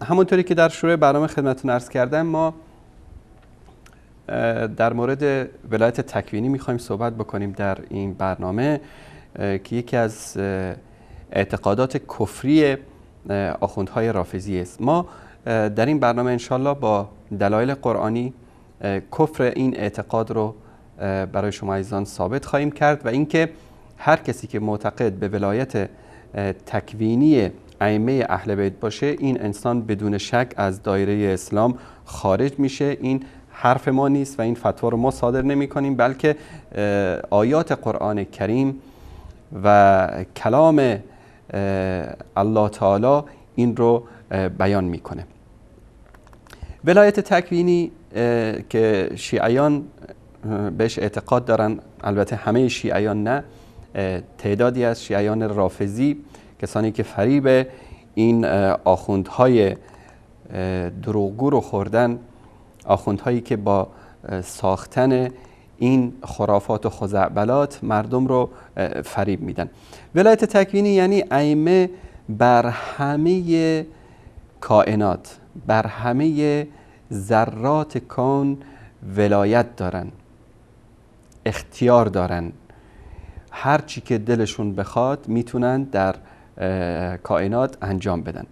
همونطوری که در شروع برنامه خدمتتون عرض کردم، ما در مورد ولایت تکوینی میخوایم صحبت بکنیم در این برنامه که یکی از اعتقادات کفری آخوندهای رافضی است. ما در این برنامه انشالله با دلایل قرآنی کفر این اعتقاد رو برای شما عزیزان ثابت خواهیم کرد و اینکه هر کسی که معتقد به ولایت تکوینی ائمه اهل بیت باشه، این انسان بدون شک از دایره اسلام خارج میشه. این حرف ما نیست و این فتوا رو ما صادر نمی کنیم، بلکه آیات قرآن کریم و کلام الله تعالی این رو بیان میکنه. ولایت تکوینی که شیعیان بهش اعتقاد دارن، البته همه شیعیان نه، تعدادی از شیعیان رافضی، کسانی که فریب این آخوندهای دروغگو رو خوردن، آخوندهایی که با ساختن این خرافات و خزعبلات مردم رو فریب میدن. ولایت تکوینی یعنی ائمه بر همه کائنات، بر همه ذرات کون ولایت دارن، اختیار دارن، هر چی که دلشون بخواد میتونن در کائنات انجام بدن.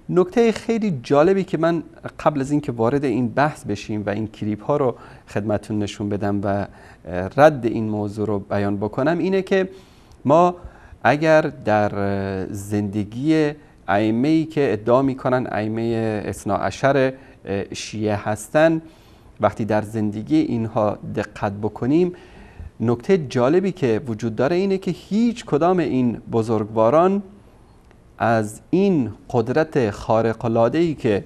نکته خیلی جالبی که من قبل از اینکه وارد این بحث بشیم و این کلیپ ها رو خدمتتون نشون بدم و رد این موضوع رو بیان بکنم اینه که ما اگر در زندگی ائمه‌ای که ادعا میکنن ائمه اثنا عشر شیعه هستن، وقتی در زندگی اینها دقت بکنیم، نکته جالبی که وجود داره اینه که هیچ کدام این بزرگواران از این قدرت خارق‌العاده‌ای که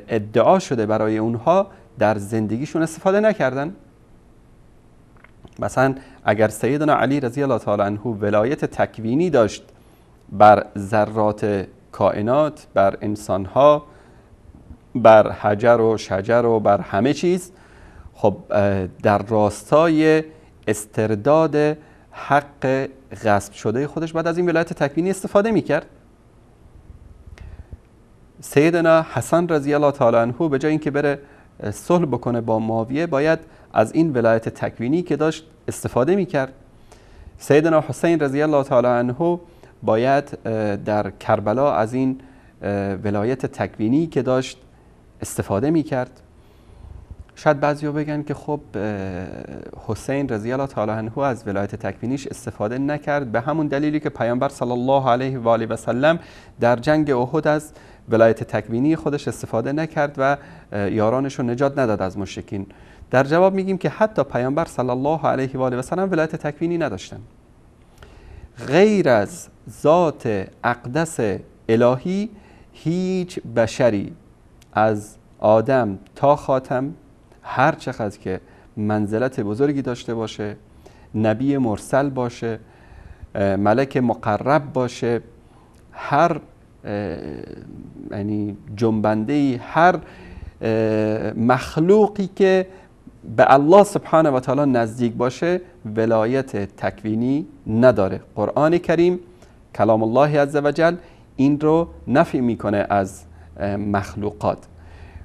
ادعا شده برای اونها در زندگیشون استفاده نکردن. مثلا اگر سیدنا علی رضی الله تعالی عنه ولایت تکوینی داشت بر ذرات کائنات، بر انسانها، بر حجر و شجر و بر همه چیز، خب در راستای استرداد حق غصب شده خودش بعد از این ولایت تکوینی استفاده میکرد. سیدنا حسن رضی الله تعالی عنه به جای اینکه بره صلح بکنه با معاویه، باید از این ولایت تکوینی که داشت استفاده میکرد. سیدنا حسین رضی الله تعالی عنه باید در کربلا از این ولایت تکوینی که داشت استفاده میکرد. شاید بعضیا بگن که خب حسین رضی الله تعالی عنه از ولایت تکوینیش استفاده نکرد به همون دلیلی که پیامبر صلی الله علیه و آله و سلم در جنگ احد از ولایت تکوینی خودش استفاده نکرد و یارانش رو نجات نداد از مشرکین. در جواب میگیم که حتی پیامبر صلی الله علیه و آله و سلم ولایت تکوینی نداشتن. غیر از ذات اقدس الهی هیچ بشری از آدم تا خاتم، هر چقدر که منزلت بزرگی داشته باشه، نبی مرسل باشه، ملک مقرب باشه، هر یعنی جنبنده‌ای، هر مخلوقی که به الله سبحانه و تعالی نزدیک باشه ولایت تکوینی نداره. قرآن کریم کلام الله عزوجل این رو نفی میکنه از مخلوقات.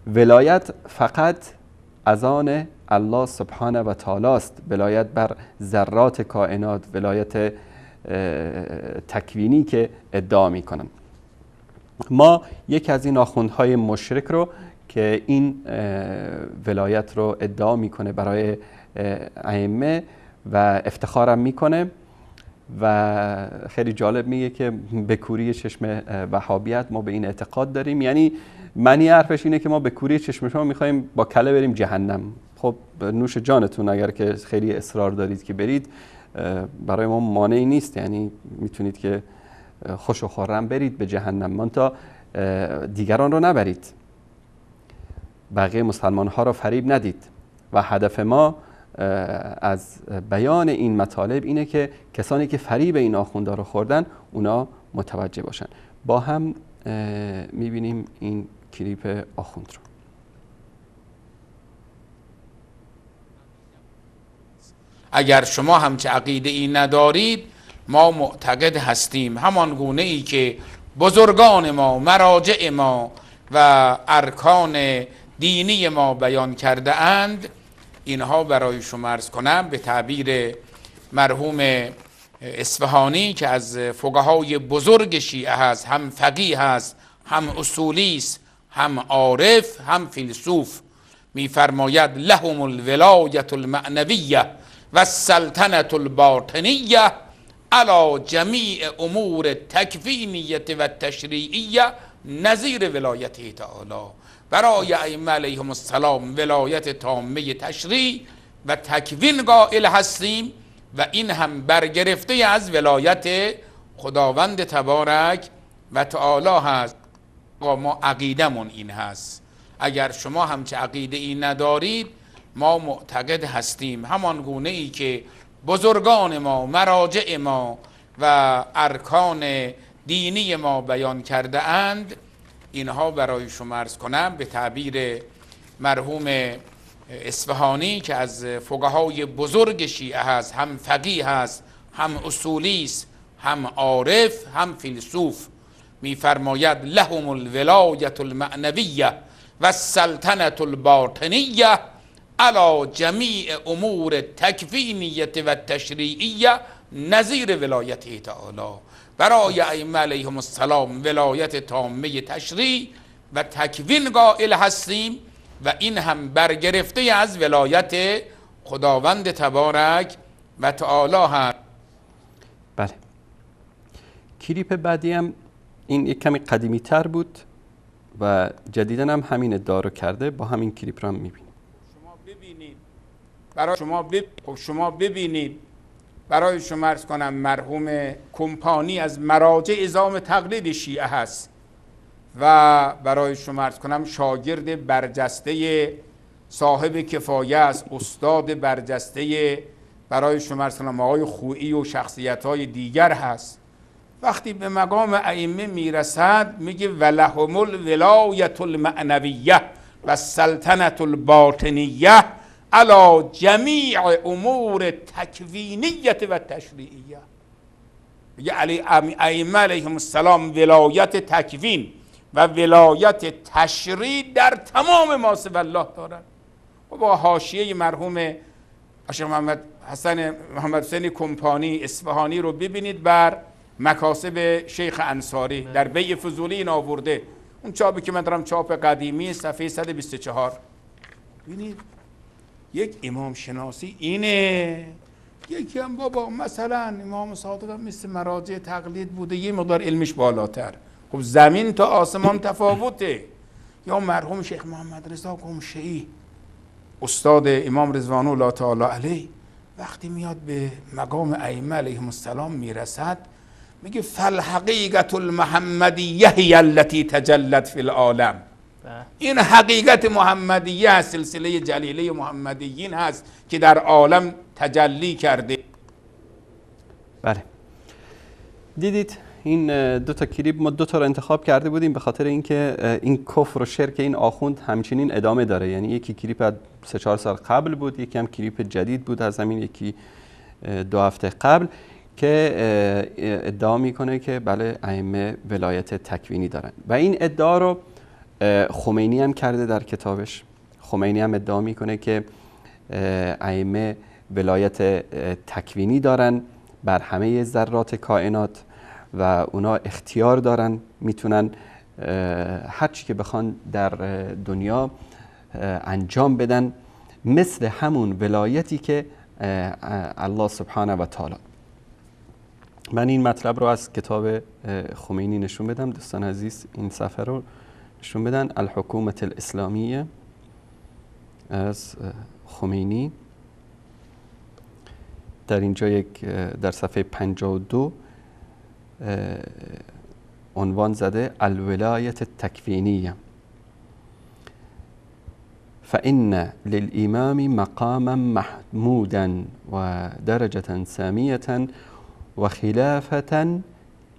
ولایت فقط از آن الله سبحانه و تعالی است، ولایت بر ذرات کائنات، ولایت تکوینی که ادعا میکنن. ما یک از این آخوندهای مشرک رو که این ولایت رو ادعا میکنه برای ائمه و افتخارم میکنه و خیلی جالب میگه که به کوری چشم وهابیت ما به این اعتقاد داریم. یعنی معنی حرفش اینه که ما به کوری چشم شما میخوایم با کله بریم جهنم. خب نوش جانتون، اگر که خیلی اصرار دارید که برید، برای ما مانعی نیست، یعنی میتونید که خوش و خرم برید به جهنم، منتها دیگران رو نبرید، بقیه مسلمان ها رو فریب ندید و هدف ما از بیان این مطالب اینه که کسانی که فریب این آخوندا رو خوردن اونا متوجه باشن. با هم میبینیم این کلیپ آخوند رو. اگر شما همچه عقیده ای ندارید ما معتقد هستیم همان گونه ای که بزرگان ما، مراجع ما و ارکان دینی ما بیان کرده اند. اینها برای شما عرض کنم به تعبیر مرحوم اصفهانی که از فقهای بزرگ شیعه هست، هم فقیه هست، هم اصولی است، هم عارف، هم فیلسوف، میفرماید لهم الولایت المعنویه و السلطنة الباطنیه علی جمیع امور تکوینیه و تشریعیه نظیر ولایته تعالی. برای ائمه علیهم السلام ولایت تامه تشریع و تکوین قائل هستیم و این هم برگرفته از ولایت خداوند تبارک و تعالی هست. ما عقیدمون این هست. اگر شما همچه عقیده ای ندارید ما معتقد هستیم همان گونه ای که بزرگان ما، مراجع ما و ارکان دینی ما بیان کرده اند. اینها برای شما عرض کنم به تعبیر مرحوم اصفهانی که از فقهای بزرگ شیعه هست، هم فقیه هست، هم اصولی است، هم عارف، هم فیلسوف، میفرماید لهم الولایت المعنویه و السلطنة الباطنیه علی جمیع امور تکوینیه و تشریعیه نظیر ولایته تعالی. برای ائمه علیهم السلام ولایت تامه تشریع و تکوین قائل هستیم و این هم برگرفته از ولایت خداوند تبارک و تعالی هست. بله، کلیپ بعدی هم این یک کمی قدیمی تر بود و جدیداً هم همین ادعا رو کرده. با همین کلیپ رو هم میبینیم. شما ببینید برای شما عرض کنم مرحوم کمپانی از مراجع نظام تقلید شیعه هست و برای شما عرض کنم شاگرد برجسته صاحب کفایه است، استاد برجسته برای شما عرض کنم آقای خویی و شخصیت‌های دیگر هست. وقتی به مقام ائمه میرسد میگه ولهم الولایت المعنویه و السلطنة الباطنیه علی جمیع امور تکوینیه و تشریعیه. میگه ائمه علیهم السلام ولایت تکوین و ولایت تشریع در تمام ما سوی الله دارن. و با حاشیه مرحوم شیخ محمد حسین کمپانی اصفهانی رو ببینید بر مکاسب شیخ انصاری در بیع فضولی این آورده. اون چاپی که من دارم چاپ قدیمی صفحه 124. ببینید یک امام شناسی اینه، یکی هم بابا مثلا امام صادق هم مثل مراجع تقلید بوده، یه مقدار علمش بالاتر. خب زمین تا آسمان تفاوته. یا مرحوم شیخ محمد رضا قمشه‌ای استاد امام رضوان الله تعالی علیه وقتی میاد به مقام ائمه علیهم السلام میرسد میگه فالحقیقة المحمدیه هی التي تجلت فی العالم. این حقیقت محمدیه هست، سلسله جلیله محمدیین هست که در عالم تجلی کرده. بله، دیدید این دو تا کلیپ ما دو تا رو انتخاب کرده بودیم به خاطر اینکه این کفر و شرک این آخوند همچنین ادامه داره. یعنی یکی کلیپ از 3-4 سال قبل بود، یکی هم کلیپ جدید بود از همین یکی 2 هفته قبل که ادعا میکنه که بله ائمه ولایت تکوینی دارن و این ادعا رو خمینی هم کرده در کتابش. خمینی هم ادعا میکنه که ائمه ولایت تکوینی دارن بر همه ذرات کائنات و اونا اختیار دارن، میتونن هر چی که بخوان در دنیا انجام بدن، مثل همون ولایتی که الله سبحانه و تعالی. من این مطلب رو از کتاب خمینی نشون بدم. دوستان عزیز این صفحه رو نشون بدن. الحکومت الاسلامیه از خمینی. در اینجا در صفحه 52 عنوان زده الولایت التکوینیه. فإن للإمام مقاما محمودا ودرجة سامية وخلافة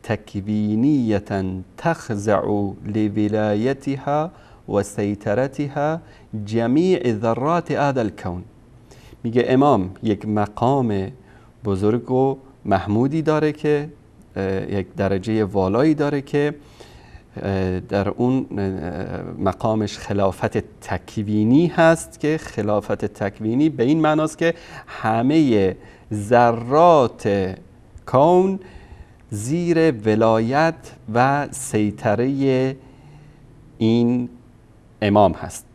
تكوینیة تخضع لولايتها و سیطرتها جمیع ذرات هذا الكون. میگه امام یک مقام بزرگ و محمودی داره که یک درجه والایی داره که در اون مقامش خلافت تکوینی هست که خلافت تکوینی به این معناست که همه ذرات کون زیر ولایت و سیطره این امام هست.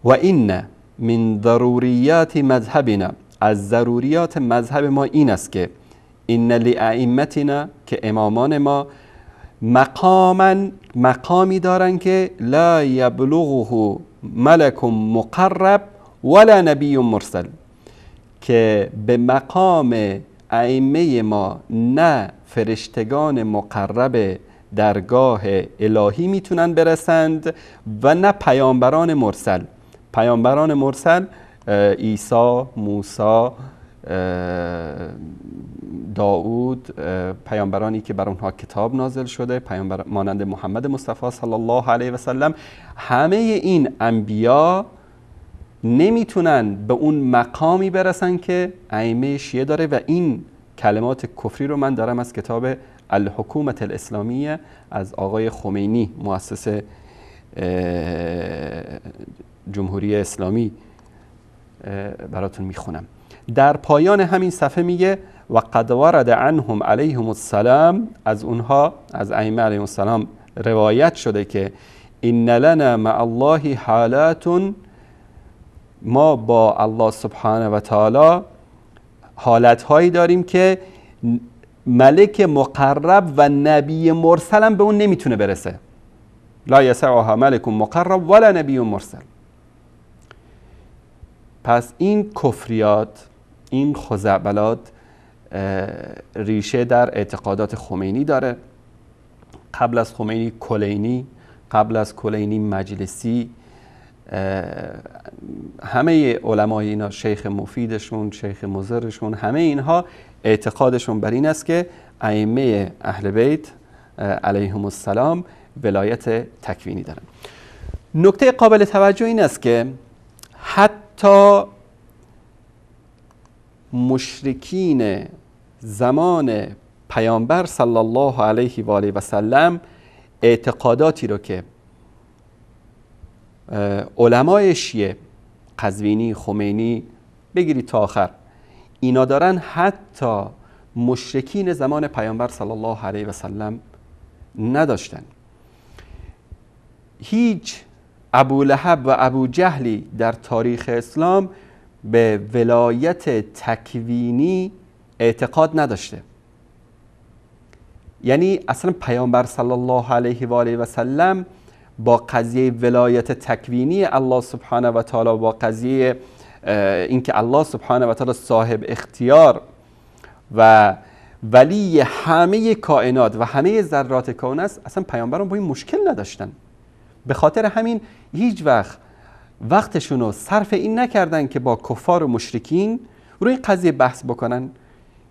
و این من ضروریات مذهبنا، از ضروریات مذهب ما این است که این لائمتنا، که امامان ما مقامی دارن که لا یبلغه ملک مقرب ولا نبی مرسل، که به مقام ائمه ما نه فرشتگان مقرب درگاه الهی میتونن برسند و نه پیامبران مرسل. پیامبران مرسل عیسی، موسی، داود، پیامبرانی که بر اونها کتاب نازل شده، پیامبر مانند محمد مصطفی صلی الله علیه و سلم، همه این انبیا نمیتونن به اون مقامی برسن که ائمه شیعه داره. و این کلمات کفری رو من دارم از کتاب الحکومت الاسلامیه از آقای خمینی، مؤسس جمهوری اسلامی، براتون میخونم. در پایان همین صفحه میگه و قد ورد عنهم علیهم السلام، از اونها، از ائمه علیهم السلام روایت شده که ان لنا مع الله حالات، ما با الله سبحانه و تعالی حالتهایی داریم که ملک مقرب و نبی مرسل هم به اون نمیتونه برسه. لا یسعها ملک مقرب ولا نبی مرسل. پس این کفریات، این خزعبلات ریشه در اعتقادات خمینی داره. قبل از خمینی کلینی، قبل از کلینی مجلسی، همه علمای اینا، شیخ مفیدشون، شیخ مضرشون، همه اینها اعتقادشون بر این است که ائمه اهل بیت علیهم السلام ولایت تکوینی دارن. نکته قابل توجه این است که حتی مشرکین زمان پیامبر صلی الله علیه و آله و سلم اعتقاداتی رو که علمای شیعه، قزوینی، خمینی، بگیرید تا آخر، اینا دارن، حتی مشرکین زمان پیامبر صلی الله علیه و سلم نداشتن. هیچ ابو لهب و ابو جهلی در تاریخ اسلام به ولایت تکوینی اعتقاد نداشته. یعنی اصلا پیامبر صلی الله علیه و آله و سلم با قضیه ولایت تکوینی الله سبحانه و تعالی، با قضیه اینکه الله سبحانه و تعالی صاحب اختیار و ولی همه کائنات و همه ذرات کون است، اصلا پیامبران با این مشکل نداشتن. به خاطر همین هیچ وقتشون رو صرف این نکردن که با کفار و مشرکین روی این قضیه بحث بکنن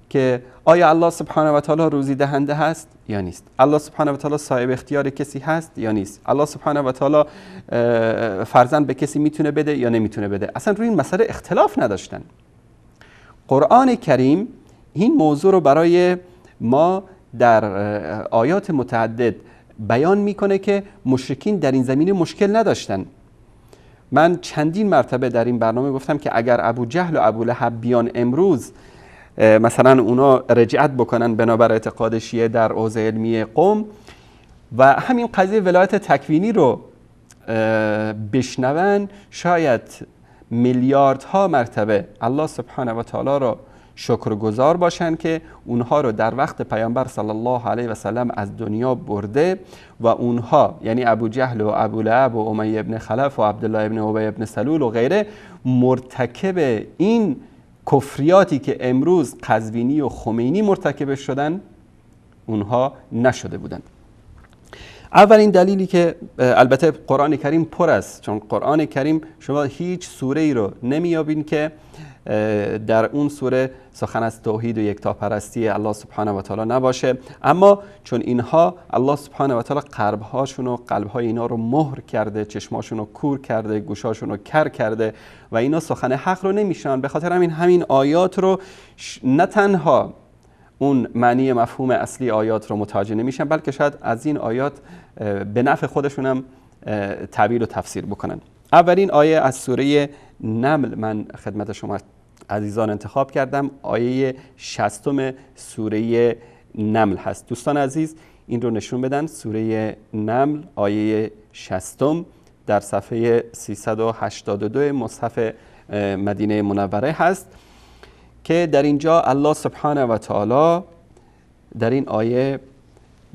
که آیا الله سبحانه و تعالی روزی دهنده هست یا نیست، الله سبحانه و تعالی صاحب اختیار کسی هست یا نیست، الله سبحانه و تعالی فرزند به کسی میتونه بده یا نمیتونه بده. اصلا روی این مسئله اختلاف نداشتن. قرآن کریم این موضوع رو برای ما در آیات متعدد بیان میکنه که مشرکین در این زمینه مشکل نداشتن. من چندین مرتبه در این برنامه گفتم که اگر ابو جهل و ابو لهب بیان امروز مثلا اونا رجعت بکنن بنابر اعتقاد شیعه در حوزه علمی قم و همین قضیه ولایت تکوینی رو بشنون، شاید میلیاردها مرتبه الله سبحانه و تعالی رو شکرگزار باشن که اونها رو در وقت پیامبر صلی الله علیه و سلم از دنیا برده و اونها، یعنی ابو جهل و ابو لهب و امیه ابن خلف و عبدالله ابن ابی ابن سلول و غیره، مرتکب این کفریاتی که امروز قزوینی و خمینی مرتکب شدن اونها نشده بودن. اولین دلیلی که البته قرآن کریم پر است، چون قرآن کریم شما هیچ سوره ای رو نمیابین که در اون سوره سخن از توحید و یکتاپرستی الله سبحانه و تعالی نباشه، اما چون اینها الله سبحانه و تعالی قلبهاشون و قلبهای اینا رو مهر کرده، چشماشون رو کور کرده، گوشاشون رو کر کرده و اینا سخن حق رو نمیشنن، به خاطر همین آیات رو نه تنها اون معنی مفهوم اصلی آیات رو متوجه نمیشن، بلکه شاید از این آیات به نفع خودشون هم تعبیر و تفسیر بکنن. اولین آیه از سوره نمل من خدمت شما عزیزان انتخاب کردم، آیه 60 سوره نمل هست. دوستان عزیز این رو نشون بدن، سوره نمل آیه 60 در صفحه 382 مصحف مدینه منوره هست که در اینجا الله سبحانه و تعالی در این آیه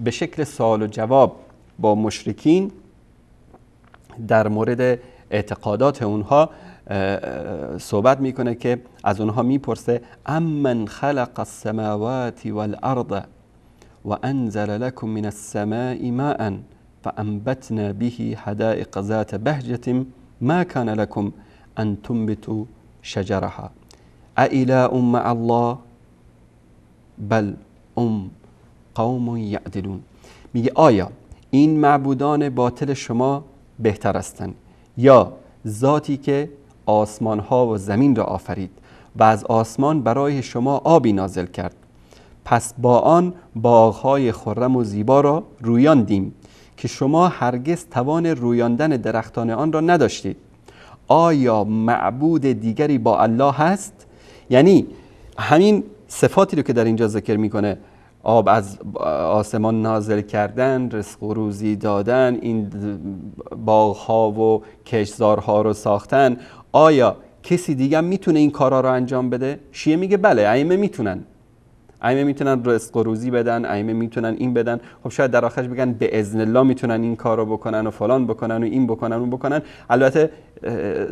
به شکل سوال و جواب با مشرکین در مورد اعتقادات اونها صحبت میکنه که از اونها میپرسه امن خلق السماوات والارض وانزل لكم من السماء ماء فانبتنا به حدائق ذات بهجة ما كان لكم ان تنبتوا شجرها أإله مع الله بل قوم یعدلون. میگه آیا این معبودان باطل شما بهتر هستند یا ذاتی که آسمان ها و زمین را آفرید و از آسمان برای شما آبی نازل کرد، پس با آن باغهای خرم و زیبا را رویاندیم که شما هرگز توان رویاندن درختان آن را نداشتید. آیا معبود دیگری با الله هست؟ یعنی همین صفاتی رو که در اینجا ذکر میکنه، آب از آسمان نازل کردن، رزق و روزی دادن، این باغ‌ها و کشتزارها رو ساختن، آیا کسی دیگه میتونه این کارا رو انجام بده؟ شیعه میگه بله، ائمه میتونن. ائمه میتونن رزق و روزی بدن، ائمه میتونن این بدن. خب شاید در آخرش بگن به اذن الله میتونن این کارو بکنن و فلان بکنن و این بکنن و اون بکنن. البته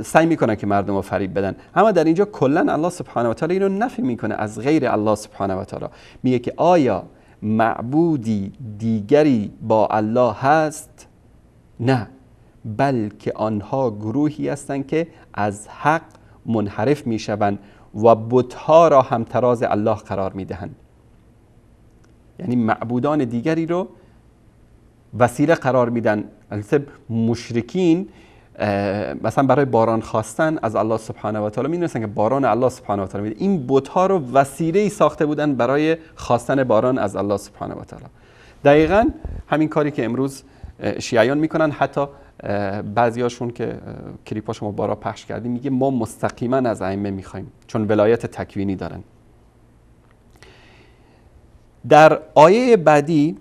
سعی میکنن که مردم رو فریب بدن. اما در اینجا کلا الله سبحانه و تعالی اینو نفی میکنه از غیر الله سبحانه و تعالی. میگه که آیا معبودی دیگری با الله هست؟ نه، بلکه آنها گروهی هستند که از حق منحرف میشوند و بت‌ها را هم تراز الله قرار میدهند. یعنی معبودان دیگری رو وسیله قرار میدن. البته مشرکین مثلا برای باران خواستن از الله سبحانه و تعالی میدونستن که باران الله سبحانه و تعالی میده، این بت‌ها رو وسیله‌ای ساخته بودن برای خواستن باران از الله سبحانه و تعالی. دقیقاً همین کاری که امروز شیعیان میکنن. حتی بعضیاشون که کلیپاشو ما بارا پخش کردیم میگه ما مستقیما از ائمه میخوایم چون ولایت تکوینی دارن. در آیه بعدی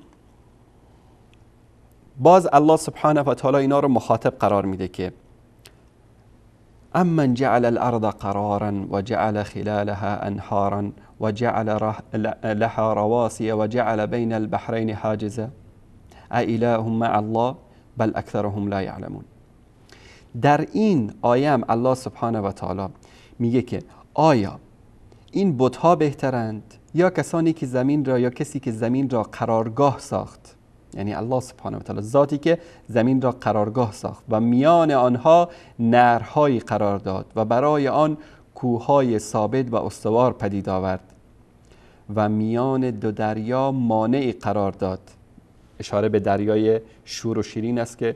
باز الله سبحانه و تعالی اینا رو مخاطب قرار میده که امن جعل الارض قرارا و جعل خلالها انهارا و جعل لها رواسي و جعل بین البحرین حاجزا أإله مع الله بل اکثرهم لا یعلمون. در این آیه هم الله سبحانه و تعالی میگه که آیا این بت‌ها بهترند یا کسانی که زمین را یا کسی که زمین را قرارگاه ساخت؟ یعنی الله سبحانه و تعالی ذاتی که زمین را قرارگاه ساخت و میان آنها نهرهایی قرار داد و برای آن کوههای ثابت و استوار پدید آورد و میان دو دریا مانعی قرار داد. اشاره به دریای شور و شیرین است که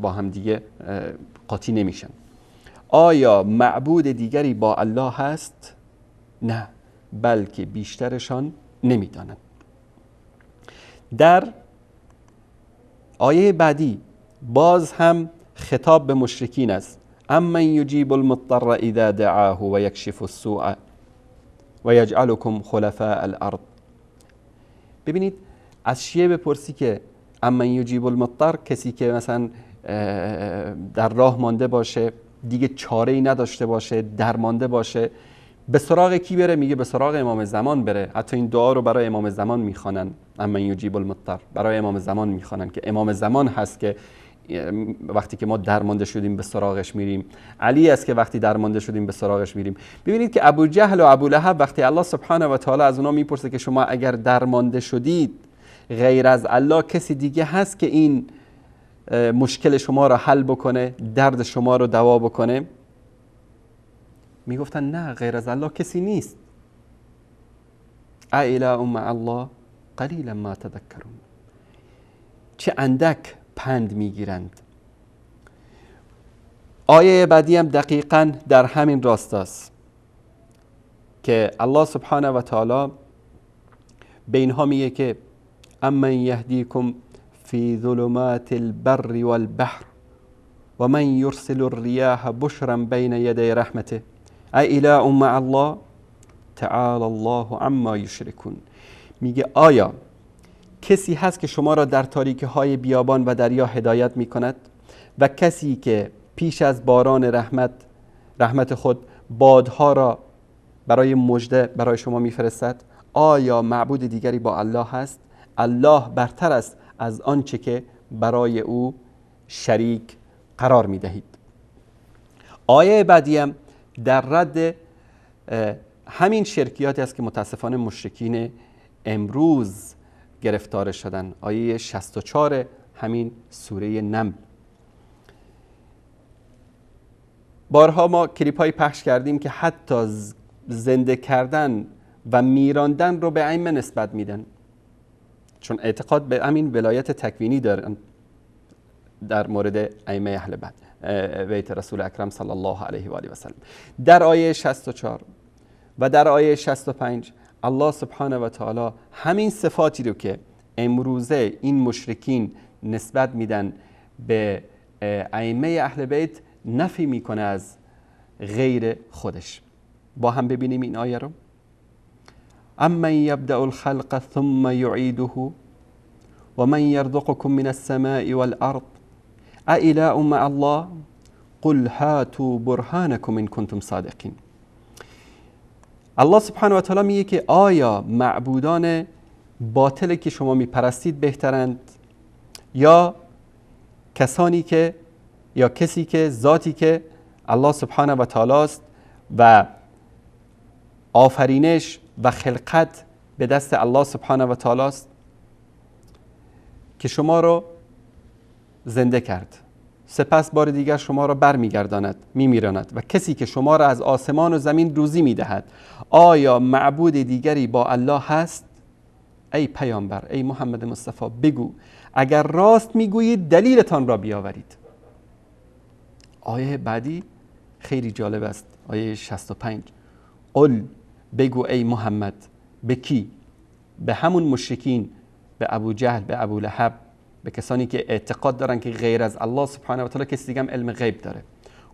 با هم دیگه قاطی نمیشن. آیا معبود دیگری با الله هست؟ نه، بلکه بیشترشان نمیدانند. در آیه بعدی باز هم خطاب به مشرکین است. امن یجیب المضطر اذا دعاه و یکشف السوء و یجعلکم خلفاء الارض. ببینید از شیعه بپرسی که امن یجیب المضطر، کسی که مثلا در راه مانده باشه، دیگه چاره‌ای نداشته باشه، درمانده باشه، به سراغ کی بره؟ میگه به سراغ امام زمان بره. حتی این دعا رو برای امام زمان میخوانن، امن یجیب المضطر، برای امام زمان میخوانن که امام زمان هست که وقتی که ما درمانده شدیم به سراغش میریم. علی است که وقتی درمانده شدیم به سراغش میریم. ببینید که ابو جهل و ابو لهب وقتی الله سبحانه و تعالی از اونا میپرسه که شما اگر درمانده شدید غیر از الله کسی دیگه هست که این مشکل شما را حل بکنه، درد شما رو دوا بکنه؟ میگفتن نه، غیر از الله کسی نیست. اإله مع الله قلیلا ما تذکرون. چه اندک پند میگیرند. آیه بعدی هم دقیقاً در همین راست است که الله سبحانه و تعالی به اینها میگه که امن یهدیکم فی ظلمات البر والبحر و من یرسل الریاح بشرا بین یدی رحمته اإله مع الله تعالی الله عما یشرکون. میگه آیا کسی هست که شما را در تاریکی های بیابان و دریا هدایت میکند و کسی که پیش از باران رحمت خود بادها را برای مژده برای شما میفرستد؟ آیا معبود دیگری با الله هست؟ الله برتر است از آنچه که برای او شریک قرار میدهید. آیه بعدی هم در رد همین شرکیاتی است که متاسفانه مشرکین امروز گرفتار شدن. آیه 64 همین سوره نمل. بارها ما کلیپ های پخش کردیم که حتی زنده کردن و میراندن رو به ائمه نسبت میدن، چون اعتقاد به همین ولایت تکوینی دارن در مورد ائمه اهل بیت رسول اکرم صلی الله علیه و آله و سلم. در آیه 64 و در آیه 65 الله سبحانه و تعالی همین صفاتی رو که امروزه این مشرکین نسبت میدن به ائمه اهل بیت نفی میکنه از غیر خودش. با هم ببینیم این آیه رو. امن یبدأ الخلق ثم یعیده و من یرزقکم من السماء والارض أإله مع الله قل هاتوا برهانکم ان کنتم صادقین. الله سبحانه و تعالی میگه که آیا معبودان باطلی که شما میپرستید بهترند یا کسی که ذاتی که الله سبحانه و تعالی است و آفرینش و خلقت به دست الله سبحانه و تعالی است که شما رو زنده کرد، سپس بار دیگر شما را برمیگرداند، میمیراند و کسی که شما را از آسمان و زمین روزی میدهد. آیا معبود دیگری با الله هست؟ ای پیامبر، ای محمد مصطفی بگو اگر راست میگویید دلیلتان را بیاورید. آیه بعدی خیلی جالب است. آیه 65 قل بگو ای محمد. به کی؟ به همون مشرکین، به ابو جهل، به ابو لهب، به کسانی که اعتقاد دارن که غیر از الله سبحانه و تعالی کسی دیگه هم علم غیب داره.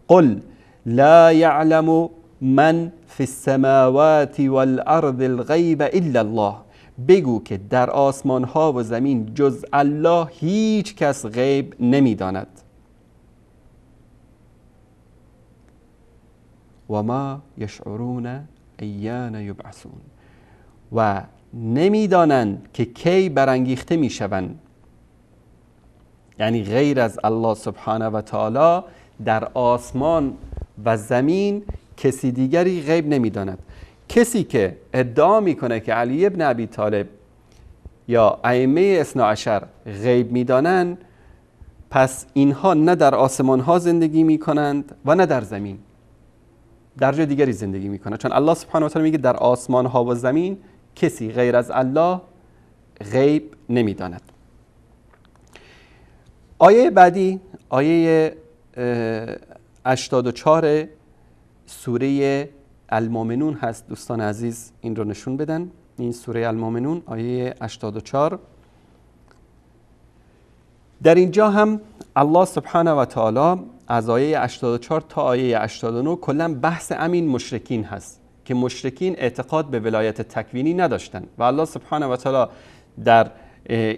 قل لا یعلم من فی السماوات والارض الغیب الا الله. بگو که در آسمان ها و زمین جز الله هیچ کس غیب نمیداند. و ما یشعرون ایان یبعثون. و نمیدانند که کی برانگیخته میشوند. یعنی غیر از الله سبحانه و تعالی در آسمان و زمین کسی دیگری غیب نمیداند. کسی که ادعا میکنه که علی ابن ابی طالب یا ائمه اثنا عشر غیب میدانند، پس اینها نه در آسمان ها زندگی میکنند و نه در زمین، در جای دیگری زندگی میکنند، چون الله سبحانه و تعالی میگه در آسمان ها و زمین کسی غیر از الله غیب نمیداند. آیه بعدی آیه 84 سوره المؤمنون هست. دوستان عزیز این رو نشون بدن. این سوره المؤمنون آیه 84. در اینجا هم الله سبحانه و تعالی از آیه 84 تا آیه 89 کلا بحث امین مشرکین هست که مشرکین اعتقاد به ولایت تکوینی نداشتن و الله سبحانه و تعالی در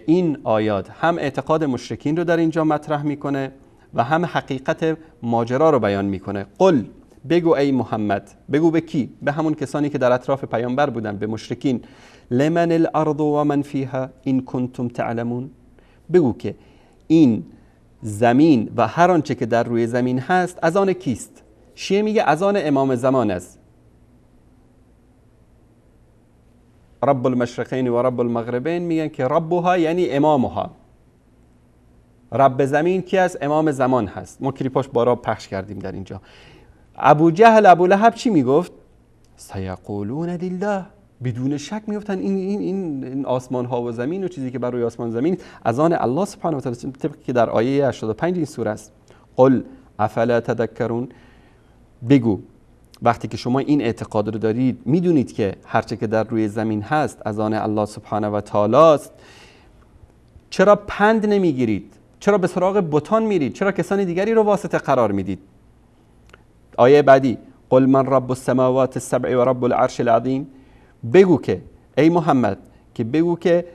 این آیات هم اعتقاد مشرکین رو در اینجا مطرح میکنه و هم حقیقت ماجرا رو بیان میکنه. قل بگو ای محمد. بگو به کی؟ به همون کسانی که در اطراف پیامبر بودن، به مشرکین. لمن الارض و من فیها ان کنتم تعلمون. بگو که این زمین و هر آنچه که در روی زمین هست از آن کیست؟ شیعه میگه از آن امام زمان است. رب المشرقین و رب المغربین میگن که ربها یعنی امامها. رب زمین کی است؟ امام زمان هست. ما کلیپاش بارا پخش کردیم در اینجا. ابو جهل ابو لهب چی میگفت؟ سیقولون لله، بدون شک میگفتن این آسمان ها و زمین و چیزی که بر روی آسمان زمین از آن الله سبحانه و تعالی، طبق که در آیه 85 این سوره است. قل افلا تذکرون، بگو وقتی که شما این اعتقاد رو دارید، میدونید که هرچه که در روی زمین هست از آن الله سبحانه و تعالی است، چرا پند نمیگیرید؟ چرا به سراغ بتان میرید؟ چرا کسان دیگری رو واسطه قرار میدید؟ آیه بعدی قل من رب السماوات السبع و رب العرش العظیم، بگو که ای محمد که بگو که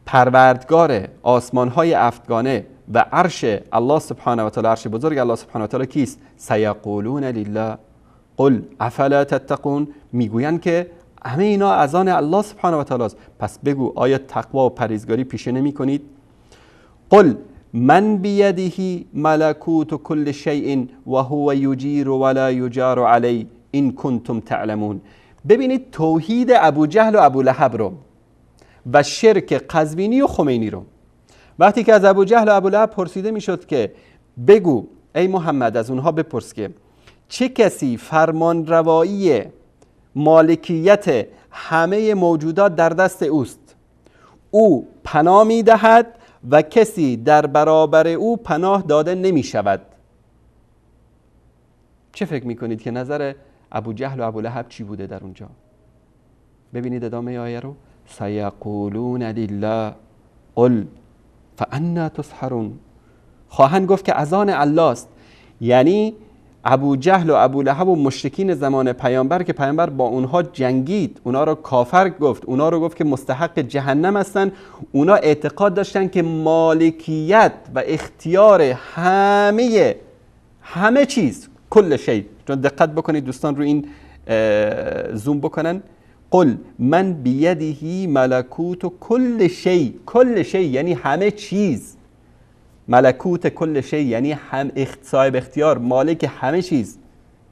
پروردگار آسمان های هفتگانه و عرش الله سبحانه و تعالی، عرش بزرگ الله سبحانه و تعالی کیست؟ سیقولون لله قل افلا تتقون، میگویند که همه اینا از آن الله سبحانه و تعالی است، پس بگو آیا تقوا و پرهیزگاری پیشه نمی کنید؟ قل من بیده ملکوت کل شیء و هو یجیر ولا یجار علی ان کنتم تعلمون. ببینید توحید ابو جهل و ابو لهب رو و شرک قزوینی و خمینی رو. وقتی که از ابو جهل و ابو لهب پرسیده میشد که بگو ای محمد، از اونها بپرس که چه کسی فرمان روایی مالکیت همه موجودات در دست اوست، او پناه میدهد و کسی در برابر او پناه داده نمی شود. چه فکر میکنید که نظر ابو جهل و ابو لهب چی بوده در اونجا؟ ببینید ادامه آیه رو، سیقولون لله قل فانا تسحرون، خواهند گفت که از آن الله است. یعنی ابو جهل و ابو لهب و مشرکین زمان پیامبر که پیامبر با اونها جنگید، اونا رو کافر گفت، اونا رو گفت که مستحق جهنم هستن، اونا اعتقاد داشتن که مالکیت و اختیار همه چیز، کل شی. دقت بکنید دوستان رو این زوم بکنن. قل من بیده ملکوت کل شی، کل شی یعنی همه چیز، ملکوت کل شی یعنی صاحب اختیار، مالک همه چیز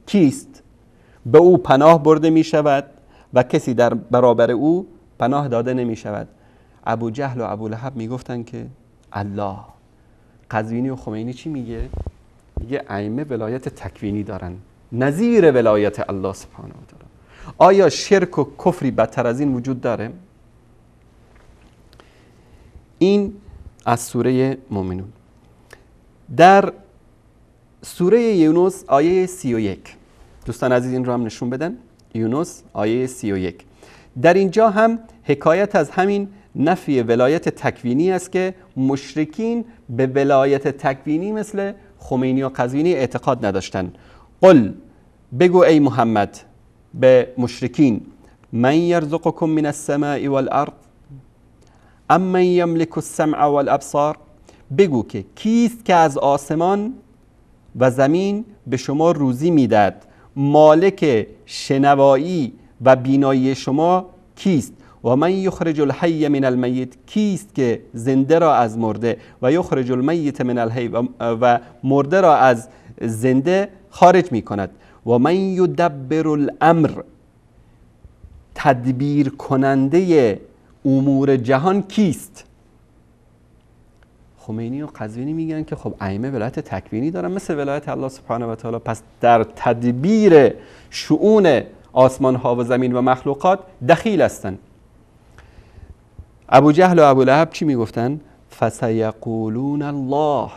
کیست؟ به او پناه برده می شود و کسی در برابر او پناه داده نمی شود. ابو جهل و ابو لهب می گفتن که الله. قزوینی و خمینی چی میگه؟ میگه ائمه ولایت تکوینی دارن نظیر ولایت الله سبحانه و تعالی. آیا شرک و کفری بدتر از این وجود داره؟ این از سوره مومنون. در سوره یونس آیه 31، دوستان عزیز این رو هم نشون بدن. یونس آیه 31، در اینجا هم حکایت از همین نفی ولایت تکوینی است که مشرکین به ولایت تکوینی مثل خمینی و قزوینی اعتقاد نداشتن. قل، بگو ای محمد به مشرکین، من یرزقکم من السماء والارض ام من یملک السمع والابصار، بگو که کیست که از آسمان و زمین به شما روزی میدهد، مالک شنوایی و بینایی شما کیست؟ و من یخرج الحی من المیت، کیست که زنده را از مرده و یخرج المیت من الحی و مرده را از زنده خارج می کند. و من یدبر الامر، تدبیر کننده امور جهان کیست؟ خمینی و قزوینی میگن که خب ائمه ولایت تکوینی دارن مثل ولایت الله سبحانه و تعالی، پس در تدبیر شؤون آسمان ها و زمین و مخلوقات دخیل هستن. ابو جهل و ابو لهب چی میگفتن؟ فسیقولون الله،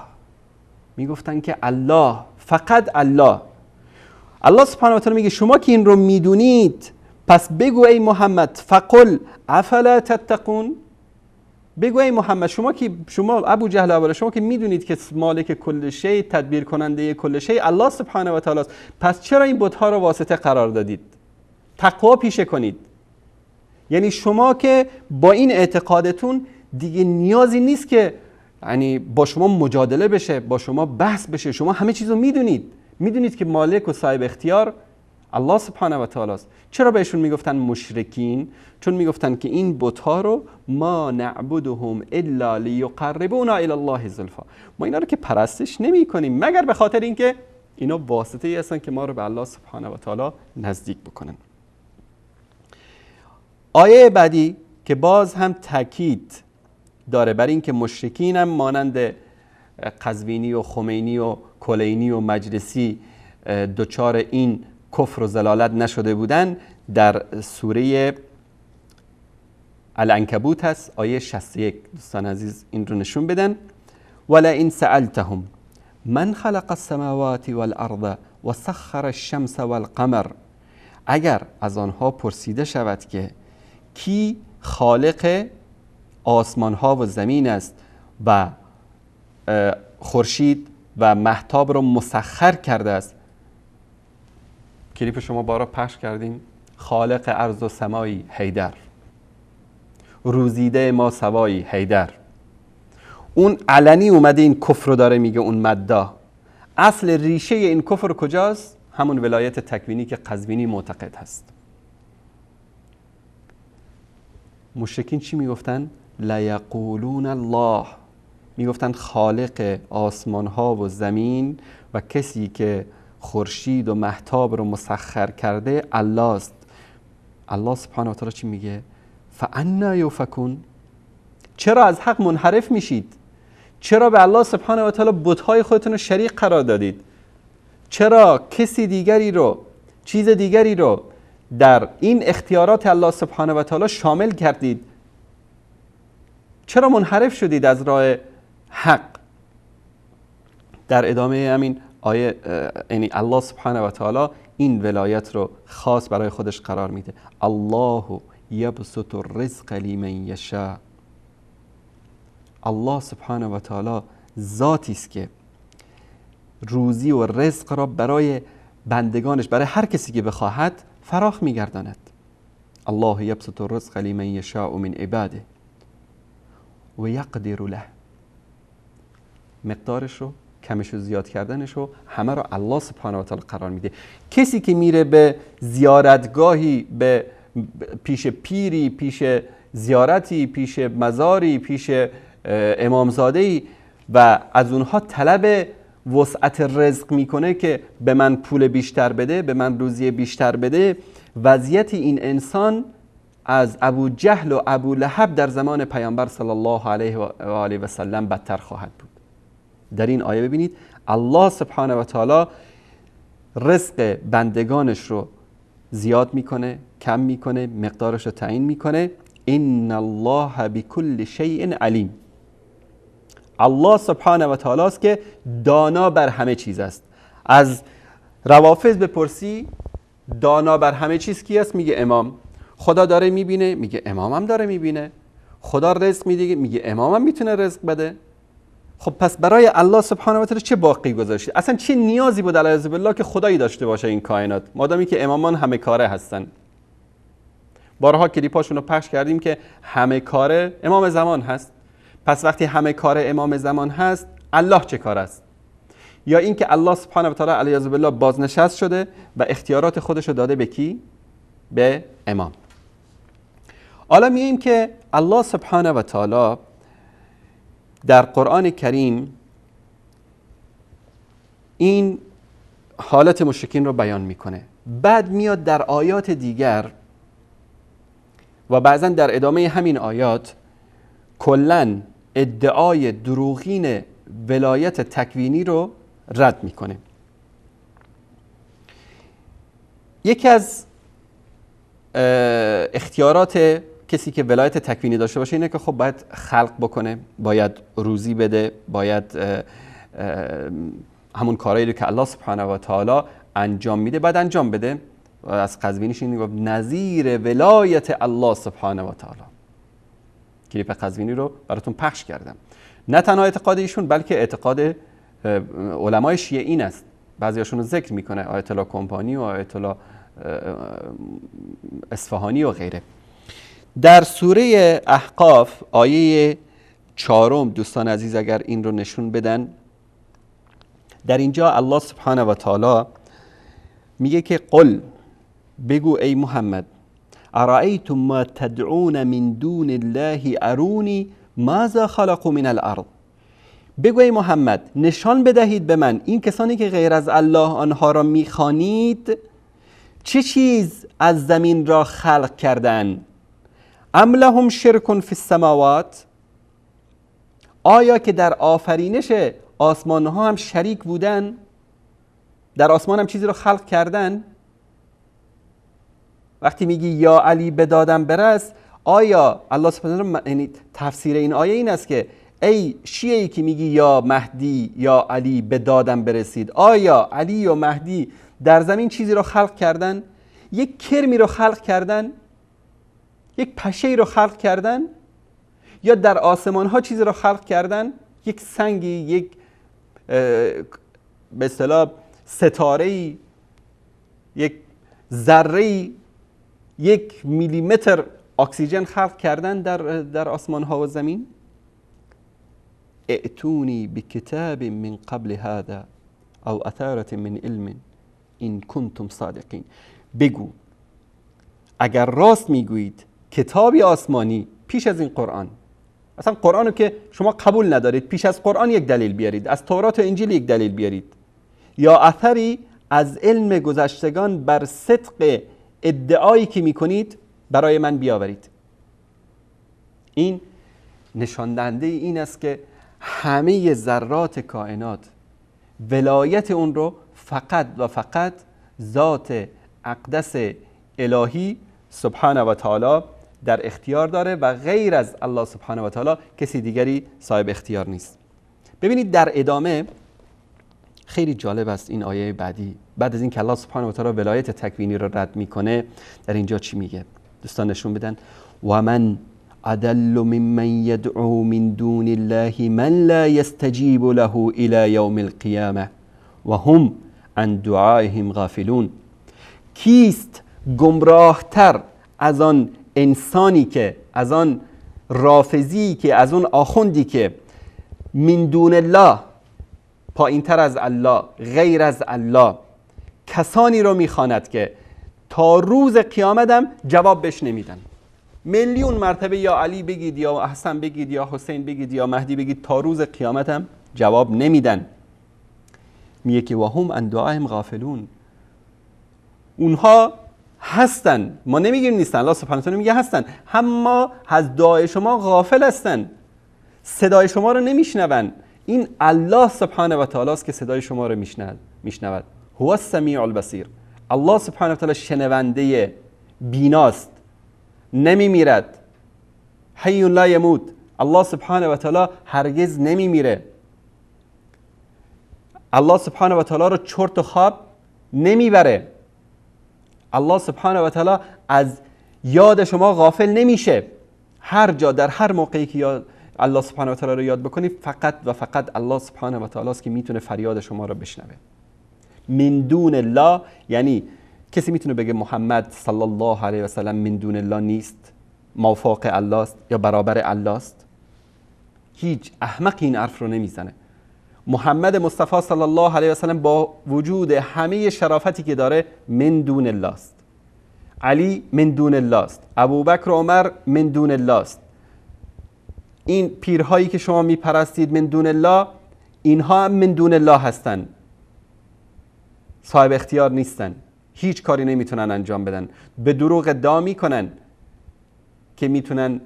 میگفتن که الله، فقط الله. الله سبحانه و تعالی میگه شما که این رو میدونید پس بگو ای محمد، فقل افلا تتقون، بگو ای محمد شما ابو جهل و ابو لهب، شما که میدونید که مالک کل شی، تدبیر کننده کل شی الله سبحانه و تعالی است، پس چرا این بت‌ها رو واسطه قرار دادید؟ تقوا پیشه کنید. یعنی شما که با این اعتقادتون دیگه نیازی نیست که یعنی با شما مجادله بشه، با شما بحث بشه، شما همه چیزو میدونید که مالک و صاحب اختیار الله سبحانه و تعالی است. چرا بهشون میگفتن مشرکین؟ چون میگفتن که این بت‌ها رو ما نعبدهم الا لیقربونا الی الله زلفا، ما اینا رو که پرستش نمی کنیم مگر به خاطر اینکه اینا واسطه ای هستن که ما رو به الله سبحانه و تعالی نزدیک بکنن. آیه بعدی که باز هم تاکید داره بر این که مشرکین هم مانند قزوینی و خمینی و کلینی و مجلسی دچار این کفر و ضلالت نشده بودن، در سوره العنکبوت هست، آیه 61. دوستان عزیز این رو نشون بدن. ولئن سألتهم من خلق السماوات والارض وسخر الشمس والقمر، اگر از آنها پرسیده شود که کی خالق آسمان ها و زمین است و خورشید و مهتاب رو مسخر کرده است. کلیپ شما بارا پخش کردیم. خالق ارض و سمایی حیدر، روزیده ما سوایی حیدر. اون علنی اومده این کفر رو داره میگه، اون مدا. اصل ریشه این کفر کجاست؟ همون ولایت تکوینی که قزوینی معتقد هست. مشرکین چی میگفتن؟ لیقولون الله، میگفتن خالق آسمان ها و زمین و کسی که خورشید و مهتاب رو مسخر کرده الله است. الله سبحانه و تعالی چی میگه؟ فانا یؤفکون، چرا از حق منحرف میشید؟ چرا به الله سبحانه و تعالی بت‌های خودتون رو شریک قرار دادید؟ چرا کسی دیگری رو، چیز دیگری رو در این اختیارات الله سبحانه و تعالی شامل کردید؟ چرا منحرف شدید از راه حق؟ در ادامه همین آیه یعنی الله سبحانه و تعالی این ولایت رو خاص برای خودش قرار میده. الله یبسط الرزق لمن یشاء. الله سبحانه و تعالی ذاتی است که روزی و رزق را برای بندگانش، برای هر کسی که بخواهد فراخ میگرداند. الله یبسط الرزق لمن یشاء من عباده و یقدر له. مقدارش رو، کمش و زیاد کردنش رو همه رو الله سبحانه و تعالی قرار میده. کسی که میره به زیارتگاهی، به پیش پیری، پیش زیارتی، پیش مزاری، پیش امامزاده‌ای و از اونها طلب وسعت رزق میکنه که به من پول بیشتر بده، به من روزی بیشتر بده، وضعیت این انسان از ابو جهل و ابو لهب در زمان پیامبر صلی الله علیه و آله و سلم بدتر خواهد بود. در این آیه ببینید الله سبحانه و تعالی رزق بندگانش رو زیاد میکنه، کم میکنه، مقدارش رو تعیین میکنه. ان الله بكل شیء علیم. الله سبحانه و تعالی است که دانا بر همه چیز است. از روافض بپرسی دانا بر همه چیز کی است؟ میگه امام. خدا داره میبینه؟ میگه امام هم داره میبینه. خدا رزق میده؟ میگه امام هم میتونه رزق بده. خب پس برای الله سبحانه و تعالی چه باقی گذاشتید؟ اصلا چه نیازی بود علیه بالله که خدایی داشته باشه این کائنات، مادامی که امامان همه کاره هستن؟ بارها کلیپاشون رو پخش کردیم که همه کاره امام زمان هست. پس وقتی همه کاره امام زمان هست، الله چه کار است؟ یا اینکه الله سبحانه و تعالی علیه بالله بازنشست شده و اختیارات خودش رو داده به کی؟ به امام. حالا میگیم که الله سبحانه و تعالی در قرآن کریم این حالت مشرکین رو بیان میکنه. بعد میاد در آیات دیگر و بعضا در ادامه همین آیات کلاً ادعای دروغین ولایت تکوینی رو رد میکنه. یکی از اختیارات کسی که ولایت تکوینی داشته باشه اینه که خب باید خلق بکنه، باید روزی بده، باید همون کارهایی رو که الله سبحانه و تعالی انجام میده باید انجام بده. از قزوینیش این گفت نظیر ولایت الله سبحانه و تعالی. کلیپ قزوینی رو براتون پخش کردم. نه تنها اعتقاد ایشون بلکه اعتقاد علمای شیعه این است. بعضیاشون رو ذکر میکنه، آیت الله کمپانی و آیت الله اصفهانی و غیره. در سوره احقاف آیه 4 دوستان عزیز اگر این رو نشون بدن، در اینجا الله سبحانه و تعالی میگه که قل، بگو ای محمد، ارائیتم ما تدعون من دون الله ارونی ماذا خلقوا من الارض. بگو ای محمد نشان بدهید به من این کسانی که غیر از الله آنها را میخوانید چه چیز از زمین را خلق کردند. ام لهم شرک فی السماوات، آیا که در آفرینش آسمان ها هم شریک بودن، در آسمان هم چیزی رو خلق کردن؟ وقتی میگی یا علی به دادم برس، آیا الله سبحانه و یعنی تفسیر این آیه این است که ای شیعه‌ای که میگی یا مهدی یا علی به دادم برسید، آیا علی و مهدی در زمین چیزی رو خلق کردن؟ یک کرمی رو خلق کردن؟ یک پشه‌ای رو خلق کردن؟ یا در آسمان ها چیزی رو خلق کردن؟ یک سنگی، یک به اصطلاح ستاره‌ای، یک ذره‌ای، یک میلیمتر اکسیژن خلق کردن در آسمان ها و زمین؟ ائتونی بکتاب من قبل هذا او اثارة من علم ان کنتم صادقین. بگو اگر راست میگویید کتابی آسمانی پیش از این قرآن، اصلا قرآن رو که شما قبول ندارید، پیش از قرآن یک دلیل بیارید، از تورات و انجیل یک دلیل بیارید، یا اثری از علم گذشتگان بر صدق ادعایی که میکنید برای من بیاورید. این نشان دهنده این است که همه ذرات کائنات ولایت اون رو فقط و فقط ذات اقدس الهی سبحانه و تعالی در اختیار داره و غیر از الله سبحانه و تعالی کسی دیگری صاحب اختیار نیست. ببینید در ادامه خیلی جالب است این آیه بعدی، بعد از این که الله سبحانه و تعالی ولایت تکوینی رو رد میکنه، در اینجا چی میگه؟ دوستان نشون بدن و من اضل ممن يدعو من دون الله من لا يستجيب له الى يوم القيامه و هم عن دعائهم غافلون. کیست گمراهتر از آن انسانی که، از آن رافضی که، از آن آخوندی که من دون الله، پایین تر از الله، غیر از الله، کسانی رو میخواند که تا روز قیامت هم جواب بهش نمیدن. میلیون مرتبه یا علی بگید یا حسن بگید یا حسین بگید یا مهدی بگید، تا روز قیامت هم جواب نمیدن. میگه که و هم عن دعائهم غافلون، اونها هستن، ما نمیگیم نیستن، الله سبحانه و تعالی میگه هستن، اما از دعای شما غافل هستن، صدای شما رو نمیشنون. این الله سبحانه و تعالی است که صدای شما رو میشنود. هو السمیع البصیر. الله سبحانه و تعالی شنونده بیناست، نمیمیرد، حی لا یموت. الله سبحانه و تعالی هرگز نمیمیره. الله سبحانه و تعالی رو چرت و خواب نمیبره. الله سبحانه و تعالی از یاد شما غافل نمیشه. هر جا در هر موقعی که الله سبحانه و تعالی رو یاد بکنید، فقط و فقط الله سبحانه و تعالی است که میتونه فریاد شما رو بشنوه. من دون الله یعنی کسی میتونه بگه محمد صلی الله علیه و سلم من دون الله نیست، مافوق الله است یا برابر الله است؟ هیچ احمقی این حرف رو نمیزنه. محمد مصطفی صلی الله علیه و سلم با وجود همه شرافتی که داره من دون الله است. علی من دون الله است. ابوبکر و عمر من دون الله است. این پیرهایی که شما میپرستید من دون الله، اینها هم من دون الله هستن، صاحب اختیار نیستن، هیچ کاری نمیتونن انجام بدن. به دروغ ادعا میکنن که میتونن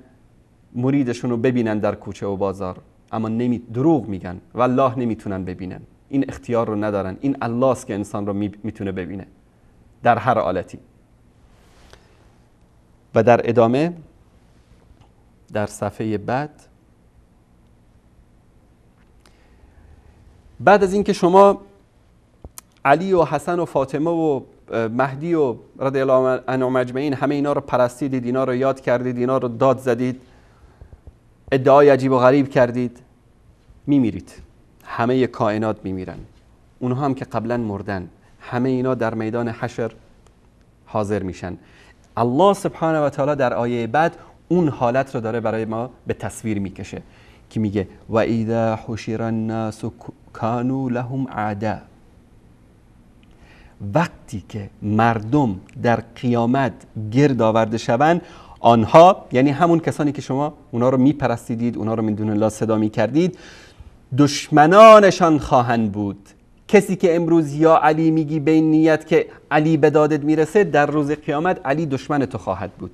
مریدشون رو ببینن در کوچه و بازار، اما دروغ میگن، والله نمیتونن ببینن. این اختیار رو ندارن. این الله است که انسان رو میتونه ببینه در هر حالتی. و در ادامه در صفحه بعد از اینکه شما علی و حسن و فاطمه و مهدی و رضی الله عنهم اجمعین همه اینا رو پرستیدید، اینا رو یاد کردید، اینا رو داد زدید، ادعای عجیب و غریب کردید، میمیرید. همه کائنات میمیرن، اونها هم که قبلا مردن، همه اینا در میدان حشر حاضر میشن. الله سبحانه و تعالی در آیه بعد اون حالت رو داره برای ما به تصویر میکشه که میگه و اذا حشر الناس كانوا لهم اعداء. وقتی که مردم در قیامت گرد آورده شوند، آنها یعنی همون کسانی که شما اونا رو میپرستیدید، اونا رو من دون الله صدا میکردید، دشمنانشان خواهند بود. کسی که امروز یا علی میگی به این نیت که علی به دادت میرسه، در روز قیامت علی دشمن تو خواهد بود.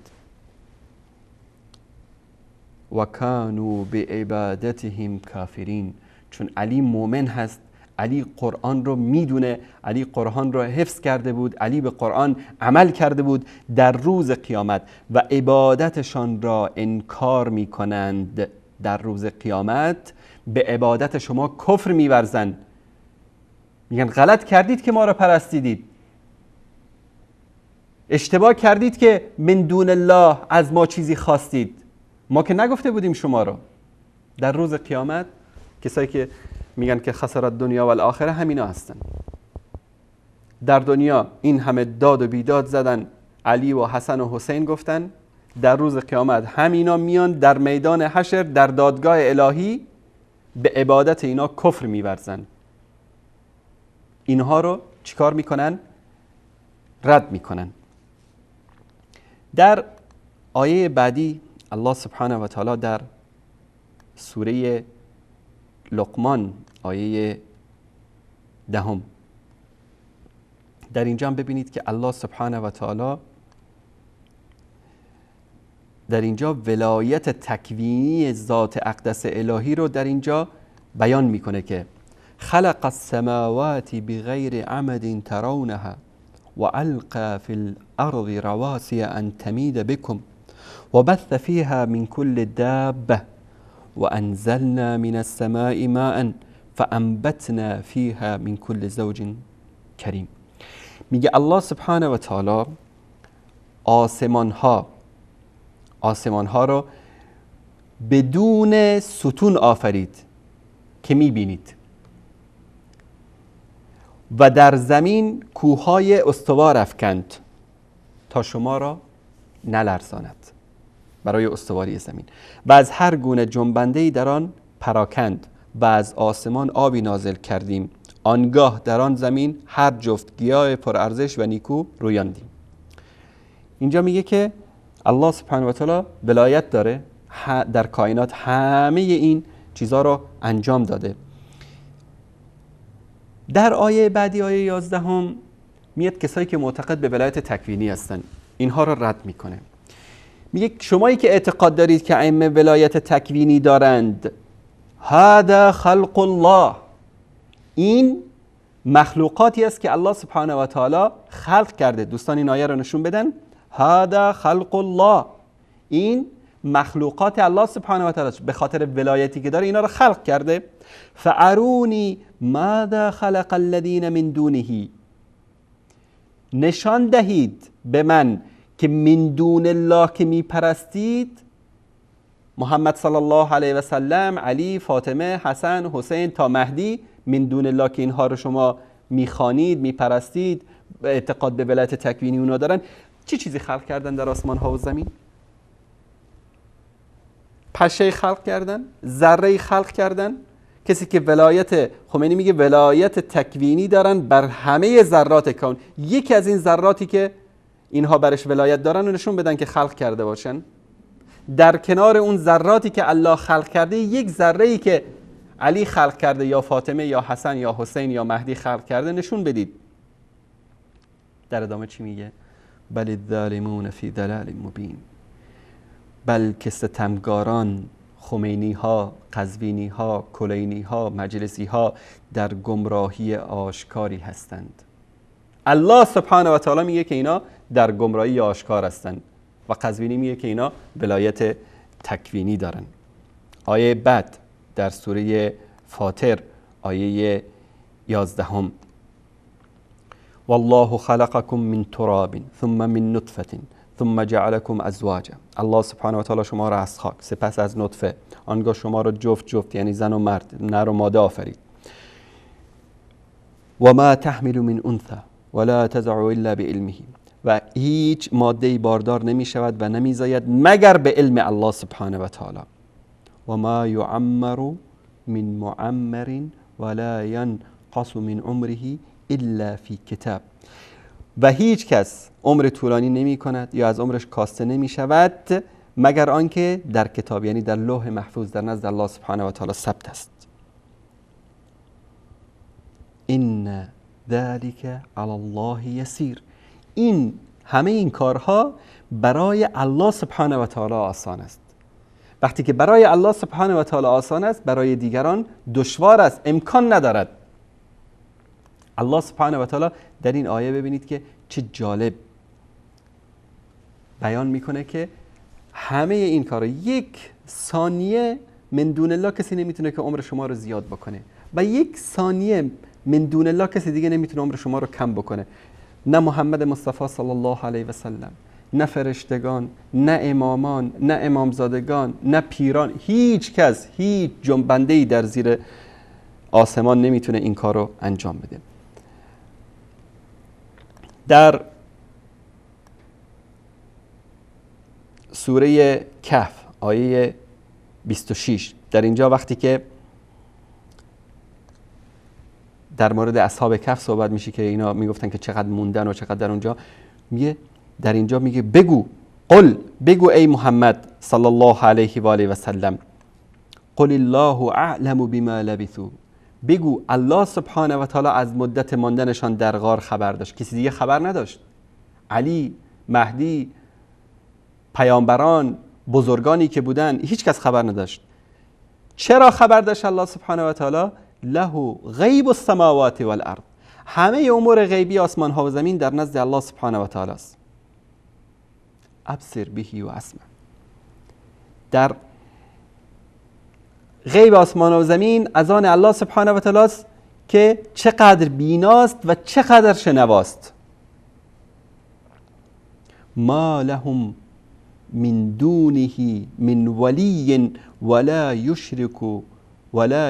و کانوا بعبادتهم کافرین. چون علی مؤمن هست، علی قرآن رو میدونه، علی قرآن رو حفظ کرده بود، علی به قرآن عمل کرده بود. در روز قیامت و عبادتشان را انکار میکنند، در روز قیامت به عبادت شما کفر میورزند، میگن غلط کردید که ما را پرستیدید، اشتباه کردید که من دون الله از ما چیزی خواستید، ما که نگفته بودیم شما رو. در روز قیامت کسایی که میگن که خسارت دنیا و الاخره همینا هستن. در دنیا این همه داد و بیداد زدن، علی و حسن و حسین گفتن، در روز قیامت همینا میان در میدان حشر در دادگاه الهی به عبادت اینا کفر میورزن. اینها رو چیکار میکنن؟ رد میکنن. در آیه بعدی الله سبحانه و تعالی در سوره لقمان آیه 10، در اینجا هم ببینید که الله سبحانه و تعالی در اینجا ولایت تکوینی ذات اقدس الهی رو در اینجا بیان میکنه که خلق السماوات بغیر عمد ترونها و القى في الارض رواسي ان تمید بكم و بث فيها من كل دابه و انزلنا من السماء ماء فانبتنا فيها من كل زوج کریم. میگه الله سبحانه و تعالی آسمان ها رو بدون ستون آفرید که میبینید و در زمین کوههای استوار افکند تا شما را نلرزاند برای استواری زمین، و از هر گونه جنبنده‌ای در آن پراکند و از آسمان آبی نازل کردیم، آنگاه در آن زمین هر جفت گیاه پرارزش و نیکو رویاندیم. اینجا میگه که الله سبحانه و تعالی ولایت داره در کائنات، همه این چیزها رو انجام داده. در آیه بعدی آیه 11 میاد کسایی که معتقد به ولایت تکوینی هستن اینها رو رد میکنه. میگه شمایی که اعتقاد دارید که ائمه ولایت تکوینی دارند، هذا خلق الله، این مخلوقاتی است که الله سبحانه و تعالی خلق کرده. دوستان این آیه رو نشون بدن. هذا خلق الله، این مخلوقات الله سبحانه و تعالی به خاطر ولایتی که داره اینا رو خلق کرده. فارونی ماذا خلق الذین من دونه، نشان دهید به من که من دون الله که میپرستید، محمد صلی الله علیه و سلم، علی، فاطمه، حسن، حسین تا مهدی، من دون الله که اینها رو شما میخوانید، میپرستید، اعتقاد به ولایت تکوینی اونا دارن، چی چیزی خلق کردن در آسمان ها و زمین؟ پشه خلق کردن؟ ذره خلق کردن؟ کسی که ولایت، خمینی میگه ولایت تکوینی دارن بر همه ذرات کون، یکی از این ذراتی که اینها برش ولایت دارن و نشون بدن که خلق کرده باشن. در کنار اون ذراتی که الله خلق کرده، یک ذره‌ای که علی خلق کرده یا فاطمه یا حسن یا حسین یا مهدی خلق کرده نشون بدید. در ادامه چی میگه؟ بل الظالمون فی ضلال مبین، بلکه ستمگاران، خمینی ها، قزوینی ها، کلینی ها، مجلسی ها در گمراهی آشکاری هستند. الله سبحانه و تعالی میگه که اینا در گمراهی آشکار هستند و قزوینی میگه که اینا ولایت تکوینی دارن. آیه بعد در سوره فاطر آیه 11، والله خلقكم من تراب ثم من نطفه ثم جعلكم ازواجا. الله سبحانه و تعالی شما را از خاک، سپس از نطفه، آنگاه شما را جفت جفت یعنی زن و مرد، نر و ماده آفرید. و ما تحمل من انثى ولا تضع الا بعلمه، و هیچ ماده باردار نمی شود و نمی زاید مگر به علم الله سبحانه و تعالی. و ما یعمر من معمر ولا ینقص من عمره الا فی کتاب، و هیچ کس عمر طولانی نمی کند یا از عمرش کاسته نمی شود مگر آنکه در کتاب، یعنی در لوح محفوظ در نزد الله سبحانه و تعالی ثبت است. این ذلک علی الله یسیر، این همه این کارها برای الله سبحانه و تعالی آسان است. وقتی که برای الله سبحانه و تعالی آسان است، برای دیگران دشوار است، امکان ندارد. الله سبحانه و تعالی در این آیه ببینید که چه جالب بیان میکنه که همه این کارا، یک ثانیه من دون الله کسی نمیتونه که عمر شما رو زیاد بکنه و یک ثانیه من دون الله کسی دیگه نمیتونه عمر شما رو کم بکنه. نه محمد مصطفی صلی الله علیه و سلم، نه فرشتگان، نه امامان، نه امامزادگان، نه پیران، هیچ کس، هیچ جنبنده‌ای در زیر آسمان نمیتونه این کار رو انجام بده. در سوره کهف آیه 26 در اینجا وقتی که در مورد اصحاب کهف صحبت میشه که اینا میگفتن که چقدر موندن و چقدر در اونجا، میگه در اینجا میگه بگو ای محمد صلی الله علیه و آله و سلم، قل الله اعلم بما لبثوا، بگو الله سبحانه و تعالی از مدت ماندنشان در غار خبر داشت، کسی دیگه خبر نداشت. علی، مهدی، پیامبران، بزرگانی که بودن، هیچ کس خبر نداشت. چرا خبر داشت الله سبحانه و تعالی؟ له غیب السماوات والارض، همه امور غیبی آسمان ها و زمین در نزد الله سبحانه و تعالی است. ابصر به و اسمع، در غیب آسمان و زمین از آن الله سبحانه و تعالی است که چقدر بیناست و چقدر شنواست. ما لهم من دونه من ولی ولا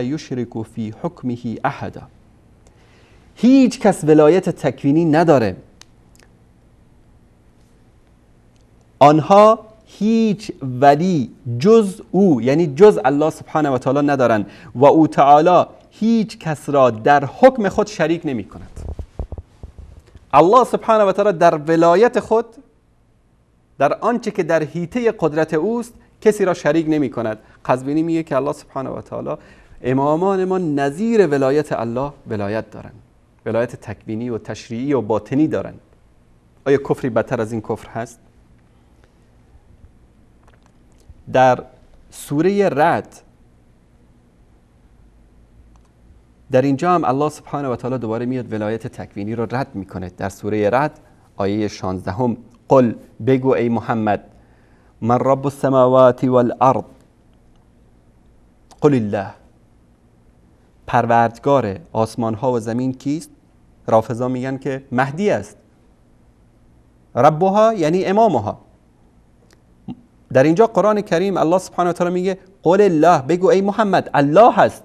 یشرک فی حکمه احدا، هیچ کس ولایت تکوینی نداره، آنها هیچ ولی جز او، یعنی جز الله سبحانه و تعالی ندارند و او تعالی هیچ کس را در حکم خود شریک نمی کند. الله سبحانه و تعالی در ولایت خود، در آنچه که در حیطه قدرت اوست، کسی را شریک نمی کند. قزوینی میگه که الله سبحانه و تعالی، امامان ما نظیر ولایت الله ولایت دارند، ولایت تکوینی و تشریعی و باطنی دارند. آیا کفری بدتر از این کفر هست؟ در سوره رعد در اینجا هم الله سبحانه و تعالی دوباره میاد ولایت تکوینی رو رد میکنه. در سوره رعد آیه 16 قل، بگو ای محمد، من رب السماوات والارض، قل الله، پروردگار آسمان ها و زمین کیست؟ رافضا میگن که مهدی است. ربها یعنی امامها. در اینجا قرآن کریم الله سبحانه و تعالی میگه قل الله، بگو ای محمد الله هست،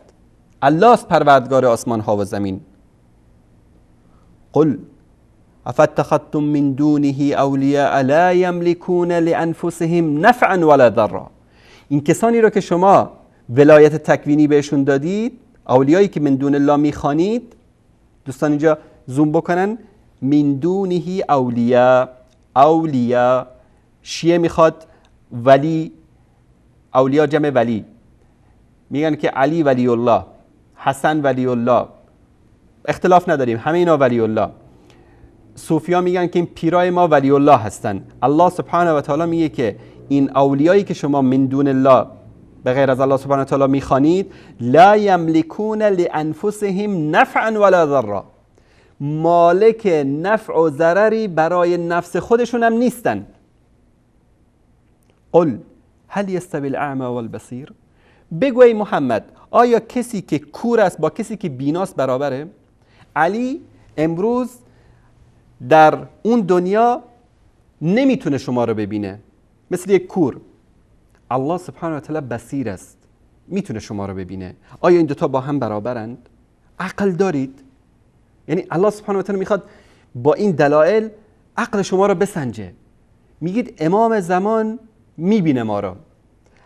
الله است پروردگار آسمان ها و زمین. قل افاتخذتم من دونه اولیاء لا یملکون لانفسهم نفعا ولا ضرا، این کسانی رو که شما ولایت تکوینی بهشون دادید، اولیایی که من دون الله میخوانید، دوستان اینجا زوم بکنن، من دونه اولیاء، شیعه میخواد ولی، اولیاء جمع ولی، میگن که علی ولی الله، حسن ولی الله، اختلاف نداریم، همه اینا ولی الله. صوفیا میگن که این پیرای ما ولی الله هستن. الله سبحانه و تعالی میگه که این اولیایی که شما من دون الله به غیر از الله سبحانه و تعالی میخوانید، لا یملکون لانفسهم نفعا ولا ضرا، مالک نفع و ضرری برای نفس خودشون هم نیستن. قل هل یستوی الاعمی والبصیر، بگو ای محمد آیا کسی که کور است با کسی که بیناست برابره؟ علی امروز در اون دنیا نمیتونه شما رو ببینه، مثل یک کور. الله سبحانه و تعالی بصیر است، میتونه شما رو ببینه. آیا این دوتا با هم برابرند؟ عقل دارید؟ یعنی الله سبحانه و تعالی میخواد با این دلایل عقل شما رو بسنجه. میگید امام زمان میبینه ما رو.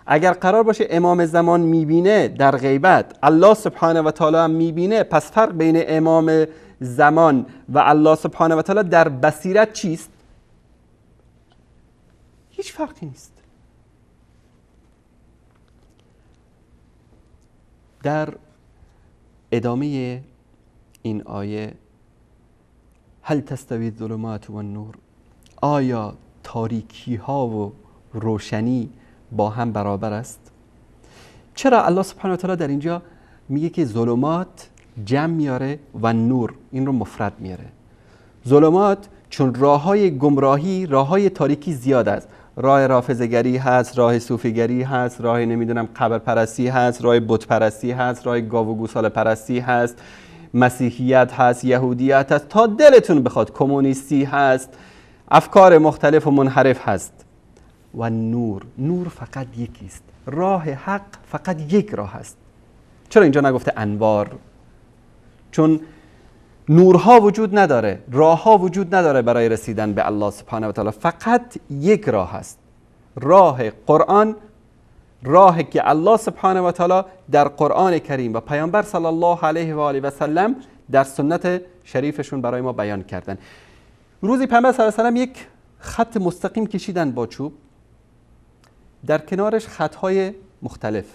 اگر قرار باشه امام زمان میبینه در غیبت، الله سبحانه و تعالی هم میبینه، پس فرق بین امام زمان و الله سبحانه و تعالی در بصیرت چیست؟ هیچ فرقی نیست. در ادامه این آیه هل تستوی الظلمات والنور، آیا تاریکی ها و روشنی با هم برابر است؟ چرا الله سبحانه و تعالی در اینجا میگه که ظلمات جمع میاره و نور این رو مفرد میاره؟ ظلمات چون راههای گمراهی، راههای تاریکی زیاد است. راه رافضه‌گری هست، راه صوفیگری هست، راه نمیدونم قبر پرستی هست، راه بت پرستی هست، راه گاو و گوساله پرستی هست، مسیحیت هست، یهودیت هست، تا دلتون بخواد کمونیستی هست، افکار مختلف و منحرف هست. و نور فقط یکی است. راه حق فقط یک راه است. چرا اینجا نگفته انوار؟ چون نورها وجود نداره، راهها وجود نداره برای رسیدن به الله سبحانه و تعالی. فقط یک راه است، راه قرآن، راهی که الله سبحانه و تعالی در قرآن کریم و پیامبر صلی الله علیه و آله و سلم در سنت شریفشون برای ما بیان کردن. روزی پیامبر صلی الله علیه و سلم یک خط مستقیم کشیدن با چوب، در کنارش خطهای مختلف،